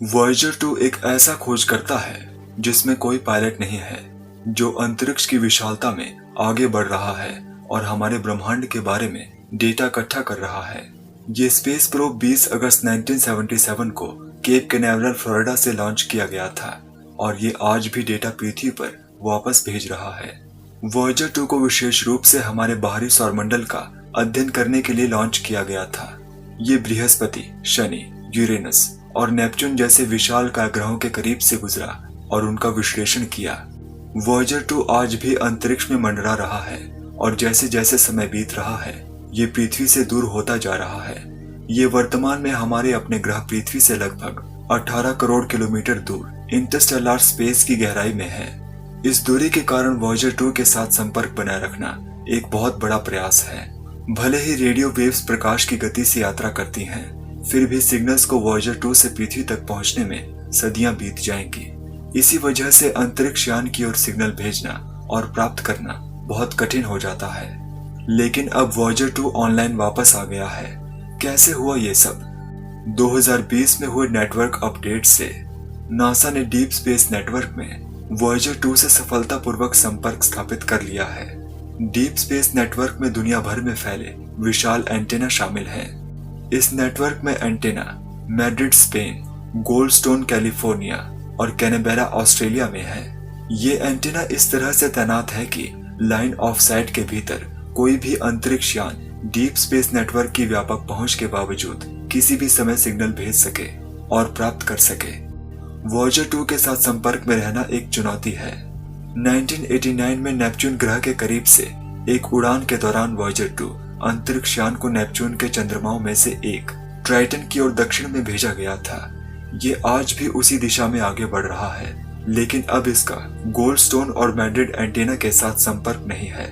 Voyager 2 एक ऐसा खोजकर्ता है जिसमें कोई पायलट नहीं है, जो अंतरिक्ष की विशालता में आगे बढ़ रहा है और हमारे ब्रह्मांड के बारे में डेटा इकट्ठा कर रहा है। ये स्पेस प्रोब 20 अगस्त 1977 को केप कैनावरल फ्लोरिडा से लॉन्च किया गया था और ये आज भी डेटा पृथ्वी पर वापस भेज रहा है। वॉयेजर 2 को विशेष रूप से हमारे बाहरी सौरमंडल का अध्ययन करने के लिए लॉन्च किया गया था। ये बृहस्पति, शनि, यूरेनस और नेपच्यून जैसे विशाल ग्रहों के करीब से गुजरा और उनका विश्लेषण किया। वॉयेजर 2 आज भी अंतरिक्ष में मंडरा रहा है और जैसे जैसे समय बीत रहा है, ये पृथ्वी से दूर होता जा रहा है। ये वर्तमान में हमारे अपने ग्रह पृथ्वी से लगभग 18 करोड़ किलोमीटर दूर इंटरस्टेलर स्पेस की गहराई में है। इस दूरी के कारण वॉयेजर 2 के साथ संपर्क बनाए रखना एक बहुत बड़ा प्रयास है। भले ही रेडियो वेव्स प्रकाश की गति से यात्रा करती हैं, फिर भी सिग्नल्स को वॉयेजर 2 से पृथ्वी तक पहुंचने में सदियां बीत जाएंगी। इसी वजह से अंतरिक्ष यान की ओर सिग्नल भेजना और प्राप्त करना बहुत कठिन हो जाता है। लेकिन अब वॉयेजर 2 ऑनलाइन वापस आ गया है। कैसे हुआ ये सब? 2020 में हुए नेटवर्क अपडेट से नासा ने डीप स्पेस नेटवर्क में वॉयेजर 2 से सफलतापूर्वक संपर्क स्थापित कर लिया है। डीप स्पेस नेटवर्क में दुनिया भर में फैले विशाल एंटेना शामिल हैं। इस नेटवर्क में antenna Madrid Spain, Goldstone California और कैनबेरा ऑस्ट्रेलिया में है। ये एंटेना इस तरह से तैनात है कि लाइन ऑफ साइट के भीतर कोई भी अंतरिक्ष यान डीप स्पेस नेटवर्क की व्यापक पहुंच के बावजूद किसी भी समय सिग्नल भेज सके और प्राप्त कर सके। वॉयेजर 2 के साथ संपर्क में रहना एक चुनौती है। 1989 में नेपच्यून ग्रह के करीब से एक उड़ान के दौरान वॉयेजर 2 अंतरिक्ष यान को नेपच्यून के चंद्रमाओं में से एक ट्राइटन की ओर दक्षिण में भेजा गया था। ये आज भी उसी दिशा में आगे बढ़ रहा है, लेकिन अब इसका गोल्डस्टोन और मैड्रिड एंटेना के साथ संपर्क नहीं है।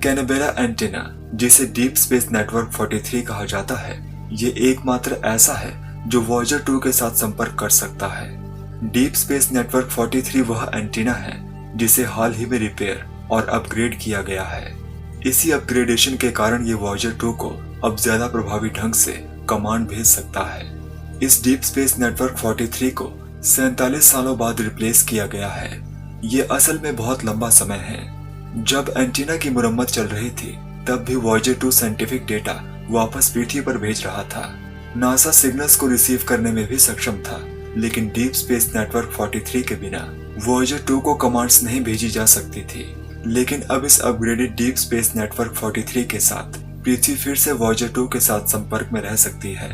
कैनबेरा एंटेना, जिसे डीप स्पेस नेटवर्क 43 कहा जाता है, ये एकमात्र ऐसा है जो वॉयेजर 2 के साथ संपर्क कर सकता है। डीप स्पेस नेटवर्क 43 वह एंटेना है जिसे हाल ही में रिपेयर और अपग्रेड किया गया है। इसी अपग्रेडेशन के कारण ये वॉयेजर 2 को अब ज्यादा प्रभावी ढंग से कमांड भेज सकता है। इस डीप स्पेस नेटवर्क 43 को 47 सालों बाद रिप्लेस किया गया है। ये असल में बहुत लंबा समय है। जब एंटीना की मुरम्मत चल रही थी, तब भी वॉयेजर 2 साइंटिफिक डेटा वापस पृथ्वी पर भेज रहा था। नासा सिग्नल्स को रिसीव करने में भी सक्षम था, लेकिन डीप स्पेस नेटवर्क 43 के बिना वॉयेजर 2 को कमांड्स नहीं भेजी जा सकती थी। लेकिन अब इस अपग्रेडेड डीप स्पेस नेटवर्क 43 के साथ पृथ्वी फिर से वॉयेजर 2 के साथ संपर्क में रह सकती है।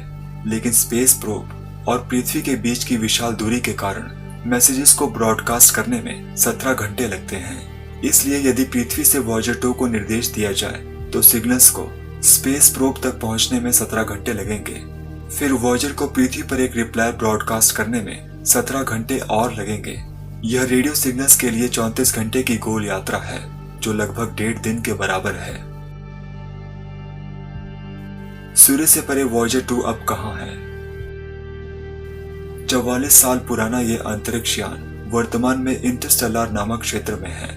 लेकिन स्पेस प्रोब और पृथ्वी के बीच की विशाल दूरी के कारण मैसेजेस को ब्रॉडकास्ट करने में 17 घंटे लगते हैं। इसलिए यदि पृथ्वी से वॉयेजर 2 को निर्देश दिया जाए तो सिग्नल्स को स्पेस प्रोब तक पहुंचने में 17 घंटे लगेंगे। फिर वॉयेजर को पृथ्वी पर एक रिप्लाई ब्रॉडकास्ट करने में 17 घंटे और लगेंगे। यह रेडियो सिग्नल्स के लिए 34 घंटे की गोल यात्रा है, जो लगभग 1.5 दिन के बराबर है। सूर्य से परे वॉयेजर 2 अब कहां है? 44 साल पुराना यह अंतरिक्ष यान वर्तमान में इंटरस्टेलर नामक क्षेत्र में है,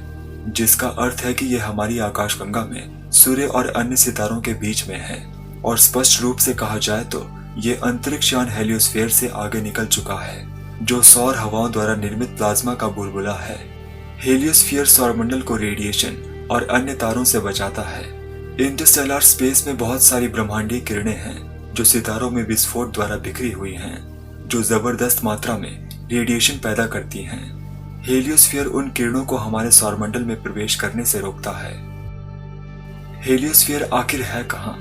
जिसका अर्थ है कि यह हमारी आकाशगंगा में सूर्य और अन्य सितारों के बीच में है। और स्पष्ट रूप से कहा जाए तो यह अंतरिक्ष यान हेलियोस्फीयर से आगे निकल चुका है, जो सौर हवाओं द्वारा निर्मित प्लाज्मा का बुलबुला है। हेलियोस्फीयर सौरमंडल को रेडिएशन और अन्य तारों से बचाता है। इंटरस्टेलर स्पेस में बहुत सारी ब्रह्मांडीय किरणें हैं जो सितारों में विस्फोट द्वारा बिखरी हुई हैं, जो जबरदस्त मात्रा में रेडिएशन पैदा करती हैं। हेलियोस्फीयर उन किरणों को हमारे सौरमंडल में प्रवेश करने से रोकता है। हेलियोस्फीयर आखिर है कहां?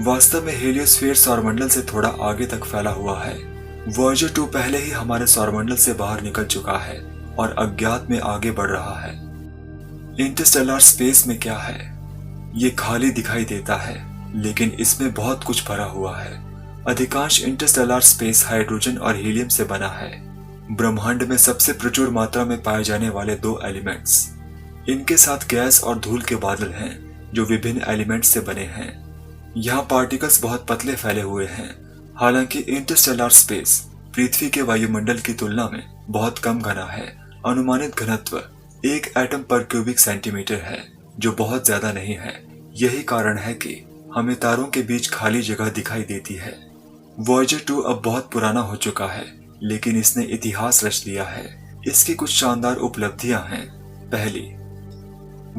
वास्तव में हेलियोस्फीयर सौरमंडल से थोड़ा आगे तक फैला हुआ है। वॉयेजर 2 पहले ही हमारे सौरमंडल से बाहर निकल चुका है और अज्ञात में आगे बढ़ रहा है। इंटरस्टेलर स्पेस में क्या है? ये खाली दिखाई देता है, लेकिन इसमें बहुत कुछ भरा हुआ है। अधिकांश इंटरस्टेलर स्पेस हाइड्रोजन और हीलियम से बना है। ब्रह्मांड में सबसे प्रचुर मात्रा में पाए जाने वाले 2 एलिमेंट्स। इनके साथ गैस और धूल के बादल हैं, जो विभिन्न एलिमेंट्स से बने हैं। यहाँ पार्टिकल्स बहुत पतले फैले हुए हैं। हालांकि इंटरस्टेलर स्पेस पृथ्वी के वायुमंडल की तुलना में बहुत कम घना है। अनुमानित घनत्व 1 एटम पर क्यूबिक सेंटीमीटर है, जो बहुत ज्यादा नहीं है। यही कारण है कि हमें तारों के बीच खाली जगह दिखाई देती है। वॉयेजर 2 अब बहुत पुराना हो चुका है, लेकिन इसने इतिहास रच दिया है। इसकी कुछ शानदार उपलब्धियां हैं। पहली,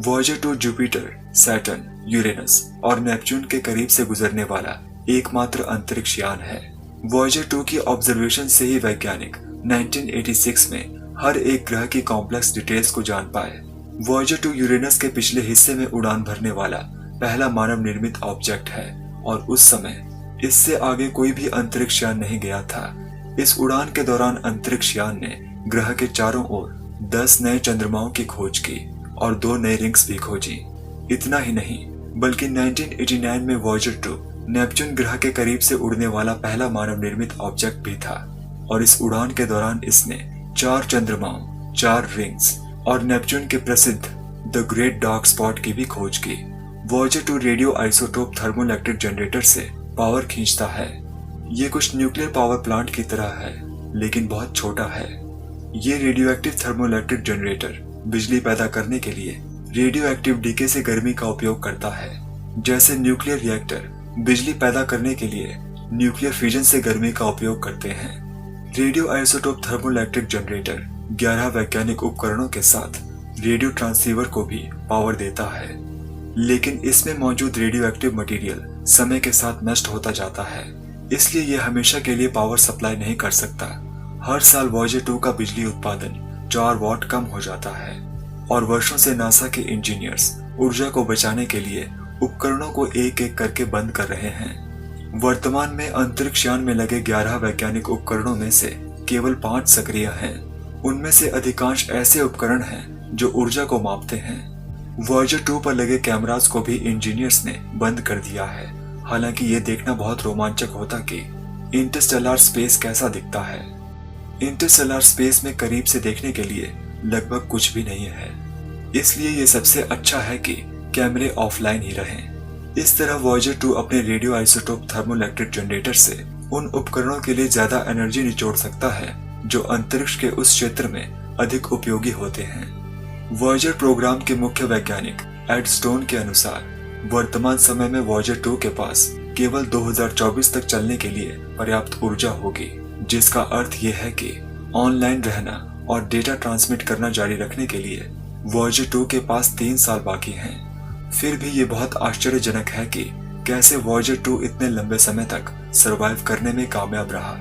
वॉयेजर 2 जुपिटर, सैटर्न, यूरेनस और नेपच्यून के करीब से गुजरने वाला एकमात्र अंतरिक्ष यान है। वॉयेजर 2 की ऑब्जर्वेशन से ही वैज्ञानिक 1986 में हर एक ग्रह की कॉम्प्लेक्स डिटेल्स को जान पाए। वॉयेजर 2 यूरेनस के पिछले हिस्से में उड़ान भरने वाला पहला मानव निर्मित ऑब्जेक्ट है और उस समय इससे आगे कोई भी अंतरिक्ष यान नहीं गया था। इस उड़ान के दौरान अंतरिक्ष यान ने ग्रह के चारों ओर 10 नए चंद्रमाओं की खोज की और 2 नए रिंग्स भी खोजी। इतना ही नहीं, बल्कि 1989 में वॉयेजर 2 नेपच्यून ग्रह के करीब से उड़ने वाला पहला मानव निर्मित ऑब्जेक्ट भी था और इस उड़ान के दौरान इसने 4 चंद्रमाओं, 4 रिंग्स और नेपच्यून के प्रसिद्ध द ग्रेट डार्क स्पॉट की भी खोज की। Voyager 2 radio isotope thermoelectric generator से पावर खींचता है। ये कुछ न्यूक्लियर पावर प्लांट की तरह है, लेकिन बहुत छोटा है। ये रेडियो एक्टिव थर्मोइलेक्ट्रिक जनरेटर बिजली पैदा करने के लिए रेडियो एक्टिव डीके से गर्मी का उपयोग करता है। जैसे न्यूक्लियर रिएक्टर बिजली पैदा करने के लिए न्यूक्लियर फिजन से गर्मी का उपयोग करते हैं। रेडियो आइसोटोप थर्मोइलेक्ट्रिक जनरेटर 11 वैज्ञानिक उपकरणों के साथ रेडियो ट्रांसीवर को भी पावर देता है, लेकिन इसमें मौजूद रेडियो एक्टिव मटेरियल समय के साथ नष्ट होता जाता है, इसलिए यह हमेशा के लिए पावर सप्लाई नहीं कर सकता। हर साल वॉयेजर 2 का बिजली उत्पादन 4 वॉट कम हो जाता है और वर्षों से नासा के इंजीनियर्स ऊर्जा को बचाने के लिए उपकरणों को एक एक करके बंद कर रहे हैं। वर्तमान में अंतरिक्ष यान में लगे 11 वैज्ञानिक उपकरणों में से केवल 5 सक्रिय हैं। उनमें से अधिकांश ऐसे उपकरण हैं जो ऊर्जा को मापते हैं। वॉयेजर 2 पर लगे कैमरास को भी इंजीनियर्स ने बंद कर दिया है। हालांकि ये देखना बहुत रोमांचक होता कि इंटरस्टेलर स्पेस कैसा दिखता है। इंटरस्टेलर स्पेस में करीब से देखने के लिए लगभग कुछ भी नहीं है, इसलिए ये सबसे अच्छा है कि कैमरे ऑफलाइन ही रहें। इस तरह वॉयेजर 2 अपने रेडियो आइसोटोप थर्मोइलेक्ट्रिक जनरेटर से उन उपकरणों के लिए ज्यादा एनर्जी निचोड़ सकता है जो अंतरिक्ष के उस क्षेत्र में अधिक उपयोगी होते हैं। वॉयेजर प्रोग्राम के मुख्य वैज्ञानिक एड स्टोन के अनुसार वर्तमान समय में वॉयेजर 2 के पास केवल 2024 तक चलने के लिए पर्याप्त ऊर्जा होगी, जिसका अर्थ यह है कि ऑनलाइन रहना और डेटा ट्रांसमिट करना जारी रखने के लिए वॉयेजर 2 के पास 3 साल बाकी हैं। फिर भी ये बहुत आश्चर्यजनक है कि कैसे वॉयेजर 2 इतने लंबे समय तक सरवाइव करने में कामयाब रहा।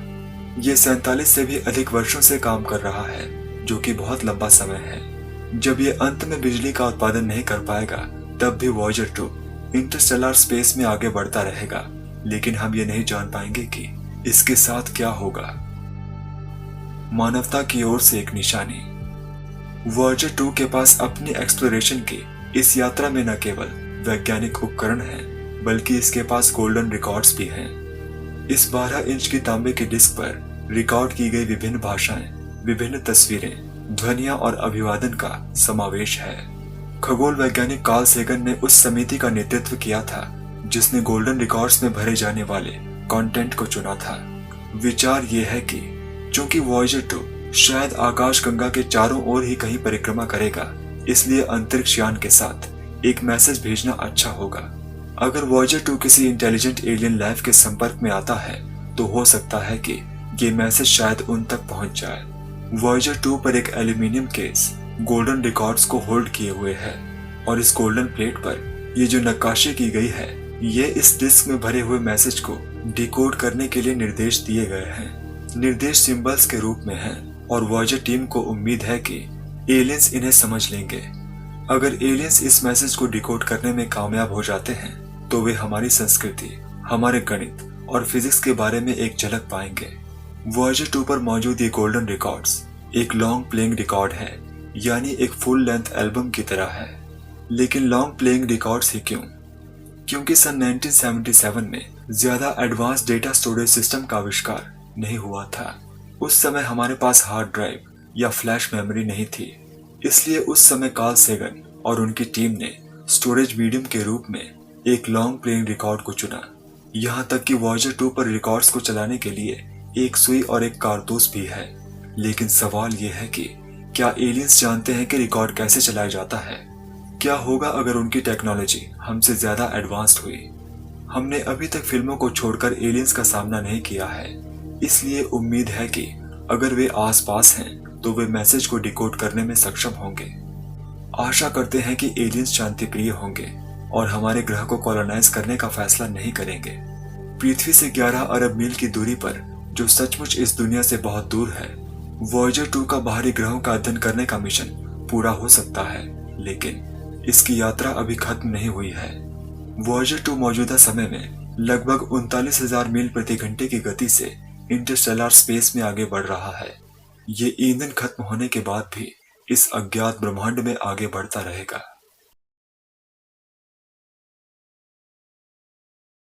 ये 47 से भी अधिक वर्षों से काम कर रहा है, जो कि बहुत लंबा समय है। जब ये अंत में बिजली का उत्पादन नहीं कर पाएगा, तब भी वॉयेजर 2 इंटरस्टेलर स्पेस में आगे बढ़ता रहेगा, लेकिन हम ये नहीं जान पाएंगे कि इसके साथ क्या होगा। मानवता की ओर से एक निशानी। वॉयेजर 2 के पास अपनी एक्सप्लोरेशन की इस यात्रा में न केवल वैज्ञानिक उपकरण हैं, बल्कि इसके पास गोल्डन रिकॉर्ड्स भी हैं। इस 12 इंच की तांबे की डिस्क पर रिकॉर्ड की गई विभिन्न भाषाएं, विभिन्न तस्वीरें, ध्वनियां और अभिवादन का समावेश है। खगोल वैज्ञानिक कार्ल सेगन ने उस समिति का नेतृत्व किया था जिसने गोल्डन रिकॉर्ड्स में भरे जाने वाले कंटेंट को चुना था। विचार ये है कि चूंकि वॉयेजर 2 शायद आकाशगंगा के चारों ओर ही कहीं परिक्रमा करेगा, इसलिए अंतरिक्ष यान के साथ एक मैसेज भेजना अच्छा होगा। अगर वॉयेजर 2 किसी इंटेलिजेंट एलियन लाइफ के संपर्क में आता है, तो हो सकता है कि ये मैसेज शायद उन तक पहुंच जाए। वॉयेजर 2 पर एक एल्यूमिनियम केस गोल्डन रिकॉर्ड्स को होल्ड किए हुए है और इस गोल्डन प्लेट पर ये जो नक्काशी की गई है, ये इस डिस्क में भरे हुए मैसेज को डिकोड करने के लिए निर्देश दिए गए हैं। निर्देश सिंबल्स के रूप में हैं और वॉयेजर टीम को उम्मीद है कि एलियंस इन्हें समझ लेंगे। अगर एलियंस इस मैसेज को डिकोड करने में कामयाब हो जाते हैं, तो वे हमारी संस्कृति, हमारे गणित और फिजिक्स के बारे में एक झलक पाएंगे। वॉयेजर 2 पर मौजूद ये गोल्डन रिकॉर्ड्स एक लॉन्ग प्लेइंग रिकॉर्ड है, यानी एक फुल लेंथ एल्बम की तरह है। लेकिन लॉन्ग प्लेइंग रिकॉर्ड्स ही क्यों? क्योंकि सन 1977 में ज्यादा एडवांस डेटा स्टोरेज सिस्टम का आविष्कार नहीं हुआ था। उस समय हमारे पास हार्ड ड्राइव या फ्लैश मेमोरी नहीं थी, इसलिए उस समय कार्ल सेगन और उनकी टीम ने स्टोरेज मीडियम के रूप में एक लॉन्ग प्लेइंग रिकॉर्ड को चुना। यहाँ तक कि वॉयेजर 2 पर रिकॉर्ड्स को चलाने के लिए एक सुई और एक कारतूस भी है। लेकिन सवाल यह है कि क्या एलियंस जानते हैं कि रिकॉर्ड कैसे चलाया जाता है? क्या होगा अगर उनकी टेक्नोलॉजी हमसे ज्यादा एडवांस्ड हुई? हमने अभी तक फिल्मों को छोड़कर एलियंस का सामना नहीं किया है, इसलिए उम्मीद है कि अगर वे आसपास हैं तो वे मैसेज को डिकोड करने में सक्षम होंगे। आशा करते हैं कि एलियंस शांति प्रिय होंगे और हमारे ग्रह को कॉलोनाइज करने का फैसला नहीं करेंगे। पृथ्वी से 11 अरब मील की दूरी पर, जो सचमुच इस दुनिया से बहुत दूर है, वॉयेजर 2 का बाहरी ग्रहों का अध्ययन करने का मिशन पूरा हो सकता है, लेकिन इसकी यात्रा अभी खत्म नहीं हुई है। वॉयेजर 2 मौजूदा समय में लगभग 39,000 मील प्रति घंटे की गति से इंटरस्टेलर स्पेस में आगे बढ़ रहा है। ये ईंधन खत्म होने के बाद भी इस अज्ञात ब्रह्मांड में आगे बढ़ता रहेगा।